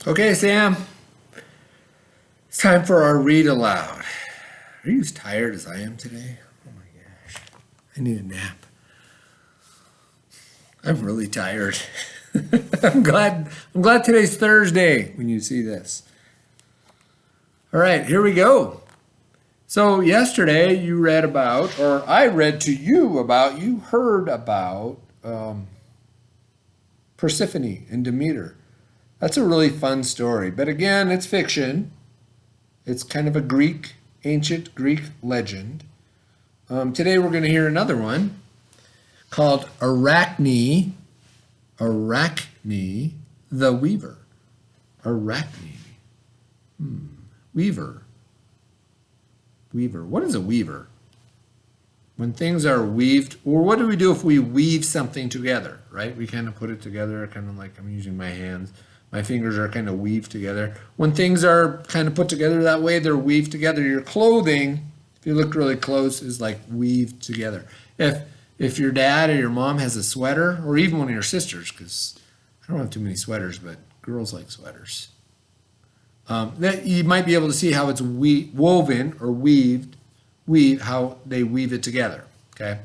Okay, Sam, it's time for our read aloud. Are you as tired as I am today? Oh my gosh, I need a nap. I'm really tired. I'm glad today's Thursday when you see this. All right, here we go. So yesterday you read about, or I read to you about, you heard about Persephone and Demeter. That's a really fun story. But again, it's fiction. It's kind of a ancient Greek legend. Today we're going to hear another one called Arachne the Weaver. Arachne. Weaver. Weaver. What is a weaver? When things are weaved, or what do we do if we weave something together, right? We kind of put it together, kind of like I'm using my hands. My fingers are kind of weaved together. When things are kind of put together that way, they're weaved together. Your clothing, if you look really close, is like weaved together. If your dad or your mom has a sweater, or even one of your sisters, because I don't have too many sweaters, but girls like sweaters. That you might be able to see how it's woven or how they weave it together. Okay.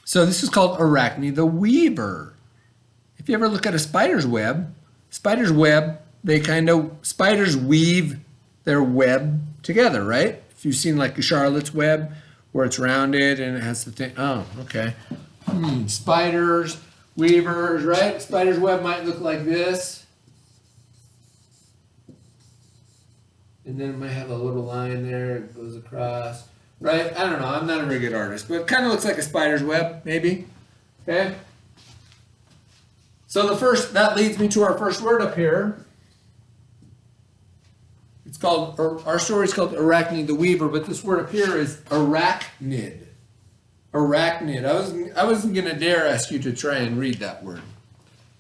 So this is called Arachne the Weaver. If you ever look at a spider's web, spiders weave their web together, right? If you've seen like a Charlotte's web where it's rounded and it has the thing. Oh, okay. Spiders, weavers, right? Spider's web might look like this. And then it might have a little line there, it goes across, right? I don't know, I'm not a very good artist, but it kind of looks like a spider's web, maybe. Okay? So that leads me to our first word up here. Our story is called Arachne the Weaver, but this word up here is arachnid. Arachnid. I wasn't going to dare ask you to try and read that word.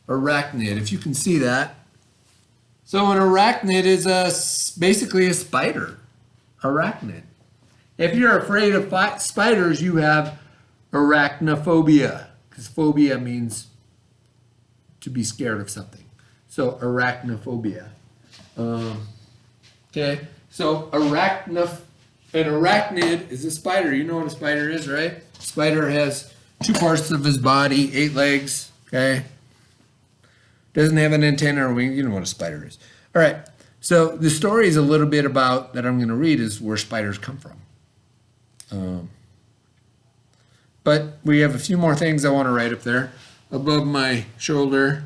Arachnid, if you can see that. So an arachnid is basically a spider. Arachnid. If you're afraid of spiders, you have arachnophobia, because phobia means to be scared of something. So arachnophobia. Okay, so an arachnid is a spider. You know what a spider is, right? Spider has two parts of his body, 8 legs, okay? Doesn't have an antenna or wing. You know what a spider is. All right, so the story is a little bit about, that I'm going to read, is where spiders come from. But we have a few more things I want to write up there above my shoulder.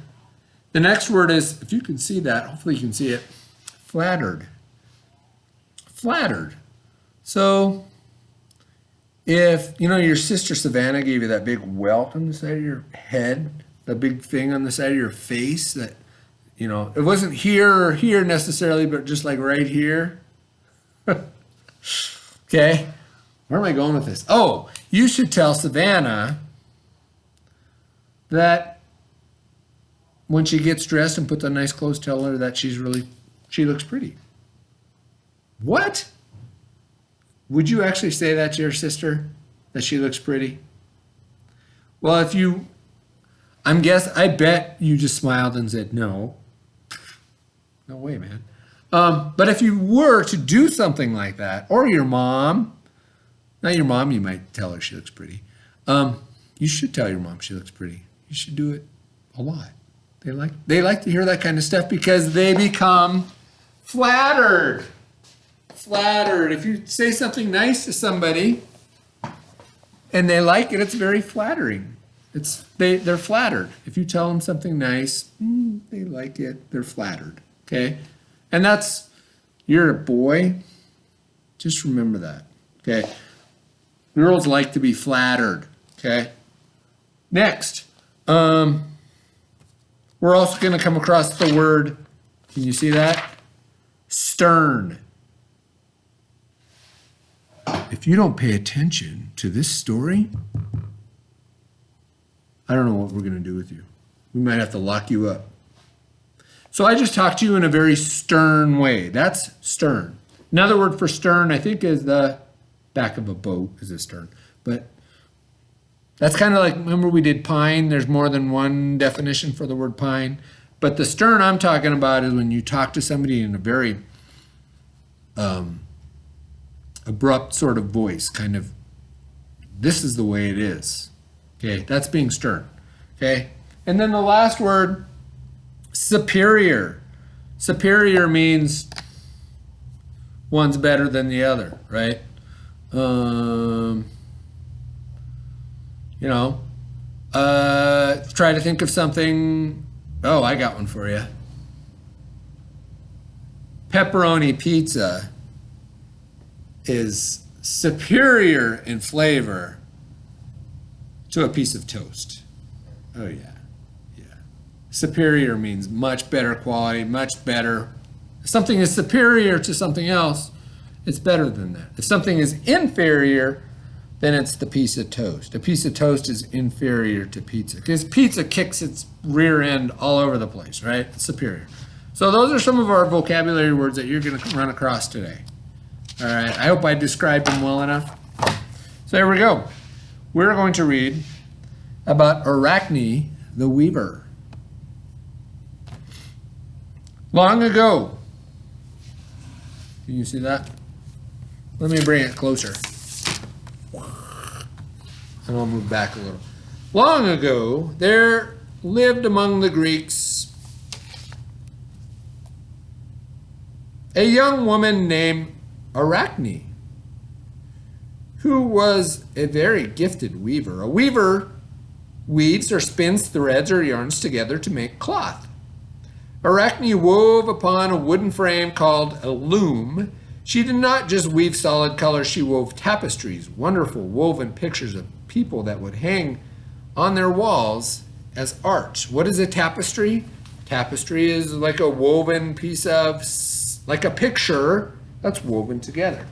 The next word is, if you can see that, hopefully you can see it, flattered. Flattered. So if, your sister Savannah gave you that big welt on the side of your head, the big thing on the side of your face that, it wasn't here or here necessarily, but just like right here. Okay. Where am I going with this? Oh, you should tell Savannah that when she gets dressed and puts on nice clothes, tell her that she looks pretty. What? Would you actually say that to your sister, that she looks pretty? Well, I bet you just smiled and said no. No way, man. But if you were to do something like that, or your mom, not your mom, you might tell her she looks pretty. You should tell your mom she looks pretty. You should do it a lot. They like to hear that kind of stuff because they become flattered. Flattered. If you say something nice to somebody and they like it, it's very flattering. They're flattered. If you tell them something nice, they like it. They're flattered. Okay, and you're a boy. Just remember that. Okay, girls like to be flattered. Okay. Next, we're also going to come across the word. Can you see that? Stern. If you don't pay attention to this story, I don't know what we're going to do with you. We might have to lock you up. So I just talked to you in a very stern way. That's stern. Another word for stern, I think, is the back of a boat is a stern. But that's kind of like, remember we did pine? There's more than one definition for the word pine. But the stern I'm talking about is when you talk to somebody in a very abrupt sort of voice, kind of, this is the way it is. Okay, that's being stern. Okay, and then the last word, superior. Superior means one's better than the other, right? Try to think of something. Oh, I got one for you. Pepperoni pizza is superior in flavor to a piece of toast. Oh yeah, yeah. Superior means much better quality, much better. If something is superior to something else, it's better than that. If something is inferior, then it's the piece of toast. A piece of toast is inferior to pizza because pizza kicks its rear end all over the place, right? It's superior. So those are some of our vocabulary words that you're going to run across today. All right, I hope I described them well enough. So there we go. We're going to read about Arachne the weaver. Long ago, can you see that? Let me bring it closer. And I'll move back a little. Long ago, there lived among the Greeks a young woman named Arachne, who was a very gifted weaver. A weaver weaves or spins threads or yarns together to make cloth. Arachne wove upon a wooden frame called a loom. She did not just weave solid colors, she wove tapestries, wonderful woven pictures of people that would hang on their walls as art. What is a tapestry? Tapestry is like a woven piece of, like a picture that's woven together.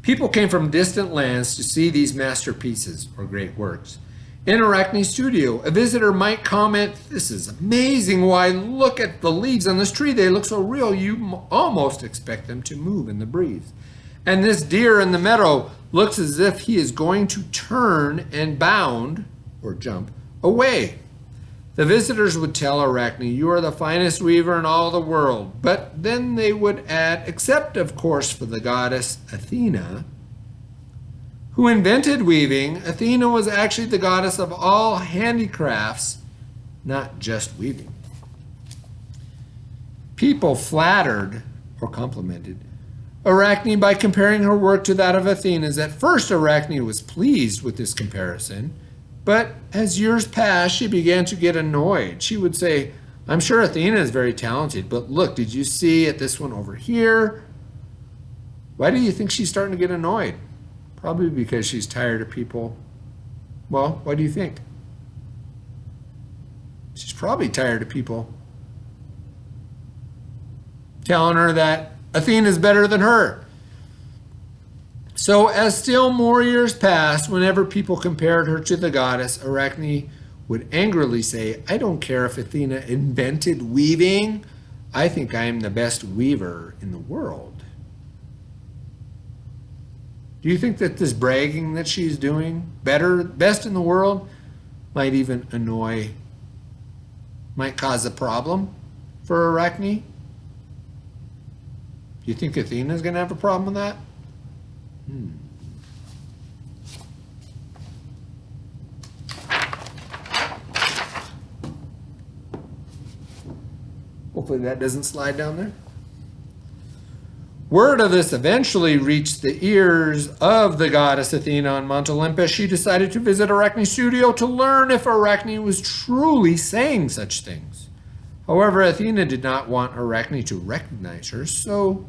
People came from distant lands to see these masterpieces or great works. In Arachne's studio, a visitor might comment, "This is amazing. Why, look at the leaves on this tree. They look so real. You almost expect them to move in the breeze. And this deer in the meadow looks as if he is going to turn and bound, or jump, away." The visitors would tell Arachne, "You are the finest weaver in all the world." But then they would add, except of course for the goddess Athena, who invented weaving. Athena was actually the goddess of all handicrafts, not just weaving. People flattered or complimented Arachne by comparing her work to that of Athena's. At first, Arachne was pleased with this comparison, but as years passed, she began to get annoyed. She would say, "I'm sure Athena is very talented, but look, did you see at this one over here?" Why do you think she's starting to get annoyed? Probably because she's tired of people. Well, what do you think? She's probably tired of people telling her that Athena's better than her. So as still more years passed, whenever people compared her to the goddess, Arachne would angrily say, "I don't care if Athena invented weaving. I think I am the best weaver in the world." Do you think that this bragging that she's doing, best in the world, might even might cause a problem for Arachne? Do you think Athena's going to have a problem with that? Hopefully that doesn't slide down there. Word of this eventually reached the ears of the goddess Athena on Mount Olympus. She decided to visit Arachne's studio to learn if Arachne was truly saying such things. However, Athena did not want Arachne to recognize her, so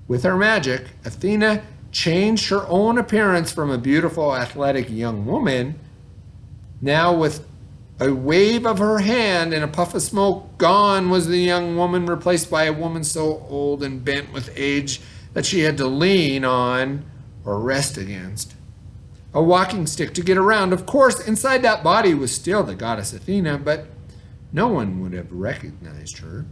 with her magic, Athena changed her own appearance from a beautiful, athletic young woman. Now, with a wave of her hand and a puff of smoke, gone was the young woman, replaced by a woman so old and bent with age that she had to lean on or rest against a walking stick to get around. Of course, inside that body was still the goddess Athena, but no one would have recognized her.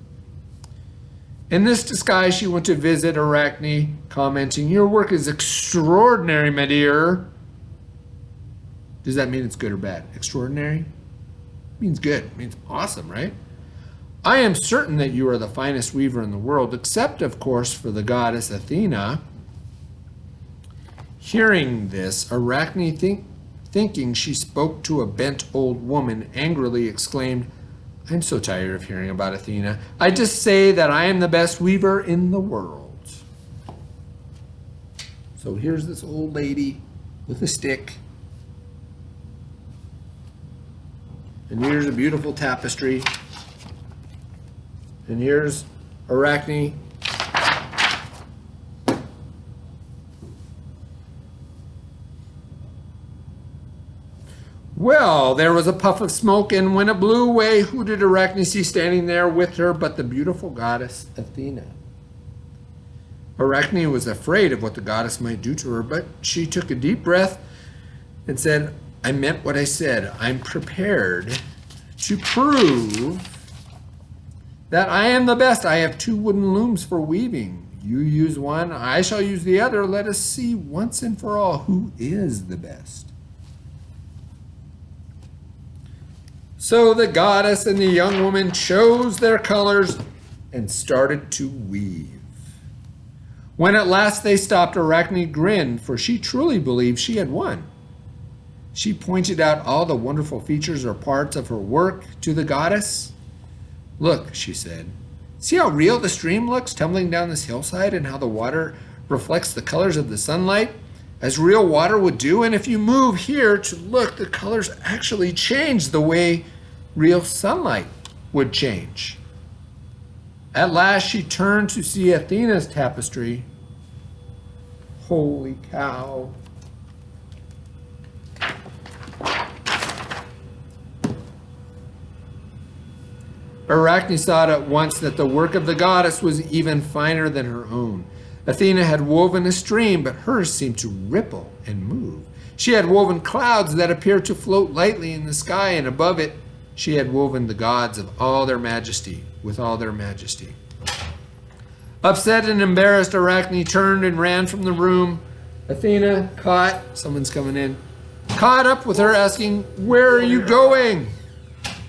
In this disguise, she went to visit Arachne, commenting, "Your work is extraordinary, my dear." Does that mean it's good or bad? Extraordinary? means good. It means awesome, right? I am certain that you are the finest weaver in the world, except, of course, for the goddess Athena. Hearing this, Arachne, thinking she spoke to a bent old woman, angrily exclaimed, I'm so tired of hearing about Athena. I just say that I am the best weaver in the world. So here's this old lady with a stick. And here's a beautiful tapestry. And here's Arachne. Well, there was a puff of smoke, and when it blew away, who did Arachne see standing there with her but the beautiful goddess Athena? Arachne was afraid of what the goddess might do to her, but she took a deep breath and said, I meant what I said. I'm prepared to prove that I am the best. I have 2 wooden looms for weaving. You use one, I shall use the other. Let us see once and for all who is the best. So the goddess and the young woman chose their colors and started to weave. When at last they stopped, Arachne grinned, for she truly believed she had won. She pointed out all the wonderful features or parts of her work to the goddess. Look, she said, see how real the stream looks tumbling down this hillside and how the water reflects the colors of the sunlight, as real water would do. And if you move here to look, the colors actually change the way real sunlight would change. At last she turned to see Athena's tapestry. Holy cow. Arachne saw at once that the work of the goddess was even finer than her own. Athena had woven a stream, but hers seemed to ripple and move. She had woven clouds that appeared to float lightly in the sky, and above it she had woven the gods of all their majesty, with all their majesty. Upset and embarrassed, Arachne turned and ran from the room. Athena someone's coming in, caught up with her, asking, where are you going?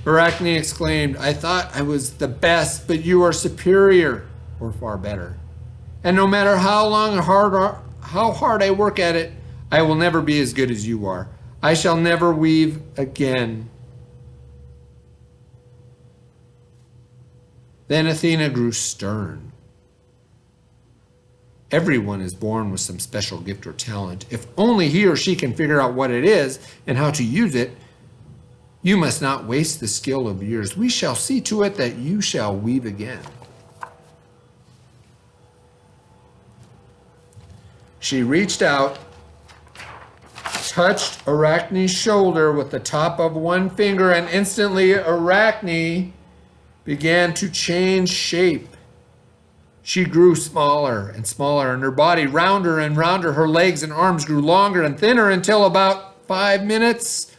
Arachne exclaimed, I thought I was the best, but you are superior, or far better. And no matter how long or how hard I work at it, I will never be as good as you are. I shall never weave again. Then Athena grew stern. Everyone is born with some special gift or talent. If only he or she can figure out what it is and how to use it, you must not waste the skill of years. We shall see to it that you shall weave again. She reached out, touched Arachne's shoulder with the top of one finger, and instantly Arachne began to change shape. She grew smaller and smaller, and her body rounder and rounder. Her legs and arms grew longer and thinner until about 5 minutes,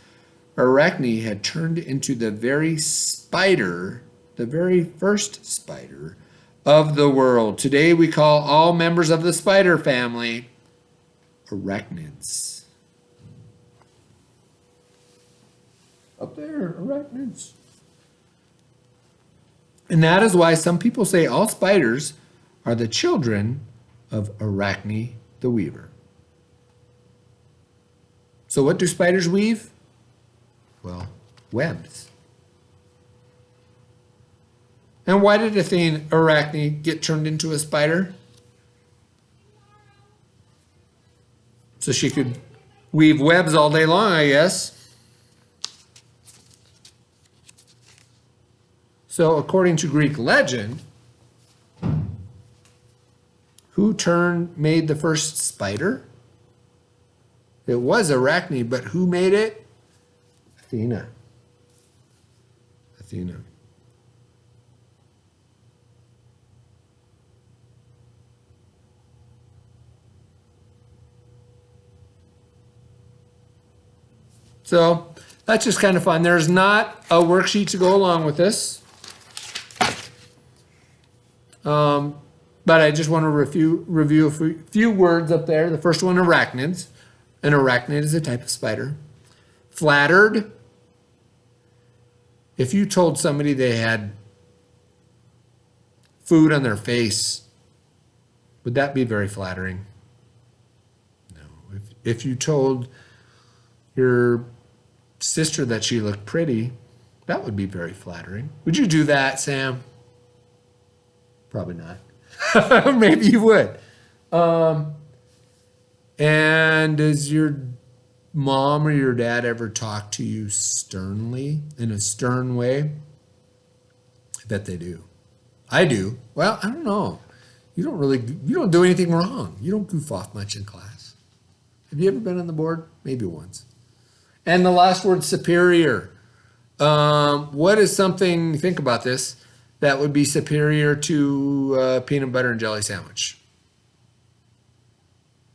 Arachne had turned into the very spider, the very first spider of the world. Today we call all members of the spider family arachnids. Up there, arachnids. And that is why some people say all spiders are the children of Arachne the weaver. So what do spiders weave? Well, webs. And why did Arachne get turned into a spider? So she could weave webs all day long, I guess. So according to Greek legend, who made the first spider? It was Arachne, but who made it? Athena. So that's just kind of fun. There's not a worksheet to go along with this. But I just want to review a few words up there. The first one, arachnids. An arachnid is a type of spider. Flattered. If you told somebody they had food on their face, would that be very flattering? No. If you told your sister that she looked pretty, that would be very flattering. Would you do that, Sam? Probably not. Maybe you would. And does your mom or your dad ever talk to you sternly, in a stern way? I bet they do. I do. Well, I don't know. You don't do anything wrong. You don't goof off much in class. Have you ever been on the board? Maybe once. And the last word, superior. What is something, think about this, that would be superior to a peanut butter and jelly sandwich?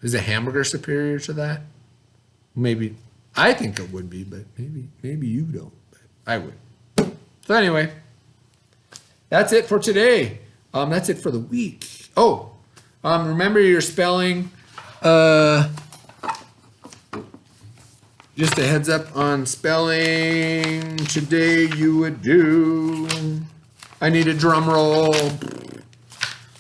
Is a hamburger superior to that? Maybe. I think it would be, but maybe you don't. But I would. So anyway, that's it for today. That's it for the week. Oh, remember your spelling. Just a heads up on spelling. Today you would do, I need a drum roll.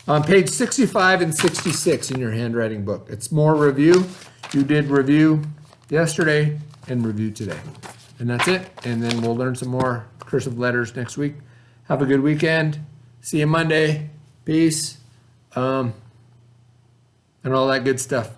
On page 65 and 66 in your handwriting book. It's more review. You did review yesterday and review today. And that's it. And then we'll learn some more cursive letters next week. Have a good weekend. See you Monday. Peace. And all that good stuff.